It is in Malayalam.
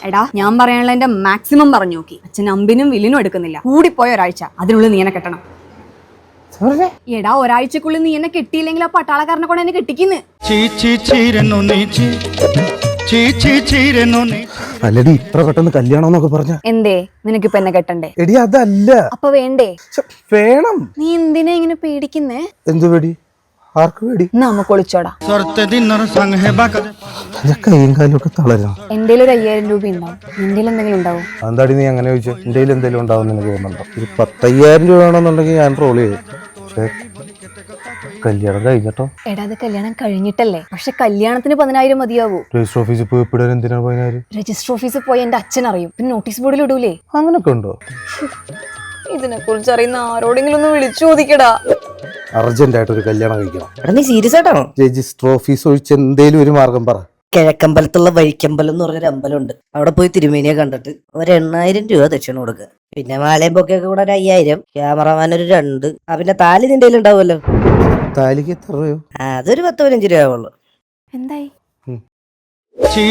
എടാ ഞാൻ പറയാനുള്ള എന്റെ മാക്സിമം പറഞ്ഞു നോക്കി. അച്ഛൻ അമ്പിനും വില്ലിനും എടുക്കുന്നില്ല. കൂടിപ്പോയ ഒരാഴ്ച, അതിനുള്ളിൽ നീ എന്നെ കെട്ടണം. എടാ ഒരാഴ്ചക്കുള്ളിൽ നീ എന്നെ കെട്ടിയില്ലെങ്കിൽ ആ പട്ടാളക്കാരനെ കൊണ്ട് എന്നെ കെട്ടിക്കുന്നു. അല്ലടി ഇത്ര പെട്ടെന്ന് കല്യാണം എന്നൊക്കെ പറഞ്ഞ എന്തേ നിനക്കിപ്പോ എന്നെ കെട്ടണ്ടേ? എടി അതല്ല. അപ്പൊ വേണ്ടേ? വേണം. നീ എന്തിനാ ഇങ്ങനെ പേടിക്കുന്നേ? എന്ത് പേടി? ആർക്ക് പേടി? നമുക്ക് ഒളിച്ചോടാ. കൈയും കാലൊക്കെ തളരാം. എന്റെ ഒരു 5000 രൂപ ഉണ്ടാവും. നിന്റെ എന്തെങ്കിലും ഉണ്ടാവും? എന്താടി നീ അങ്ങനെ ചോദിച്ചു? എന്റെ എന്തെങ്കിലും ഉണ്ടാവും എനിക്ക് തോന്നുന്നുണ്ടോ? ഒരു 10,000 രൂപ വേണമെന്നുണ്ടെങ്കിൽ ഞാൻ ട്രോൾ ചെയ്യും. പക്ഷെ കല്യാണം കഴിഞ്ഞിട്ടോ? എടാ അത് കല്യാണം കഴിഞ്ഞിട്ടല്ലേ. പക്ഷെ കല്യാണത്തിന് 10,000 മതിയാവൂ. രജിസ്റ്റർ ഓഫീസിൽ പോയി ഇപ്പിടാൻ എന്തിനാ 10,000? രജിസ്റ്റർ ഓഫീസിൽ പോയി എന്റെ അച്ഛൻ അറിയും. പിന്നെ നോട്ടീസ് ബോർഡിൽ ഇടൂലേ? അങ്ങനൊക്കെ ഉണ്ടോ? ഇതിനെ കുറിച്ച് അറിയുന്ന ആരോടെങ്കിലും ഒന്ന് വിളിച്ചു ചോദിക്കടാ. അർജന്റ് ആയിട്ട് ഒരു കല്യാണം കഴിക്കണം. എടാ നീ സീരിയസ് ആയിട്ടാണോ? രജിസ്റ്റർ ഓഫീസ് ഒഴിച്ച് എന്തേലും ഒരു മാർഗം പറ. കിഴക്കമ്പലത്തുള്ള വഴിക്കമ്പലം എന്ന് പറഞ്ഞൊരു അമ്പലമുണ്ട്. അവിടെ പോയി തിരുമേനിയെ കണ്ടിട്ട് ഒരു 8,000 രൂപ ദക്ഷിണ കൊടുക്കുക. പിന്നെ മാലയും പൊക്കെയൊക്കെ കൂടെ ഒരു 5,000, ക്യാമറമാൻ ഒരു 2. പിന്നെ താലി നിന്റെ ഉണ്ടാവുമല്ലോ. താലിക്ക് എത്ര രൂപയോ? അതൊരു 10-15 രൂപ ആവുള്ളൂ. എന്തായി? ചീ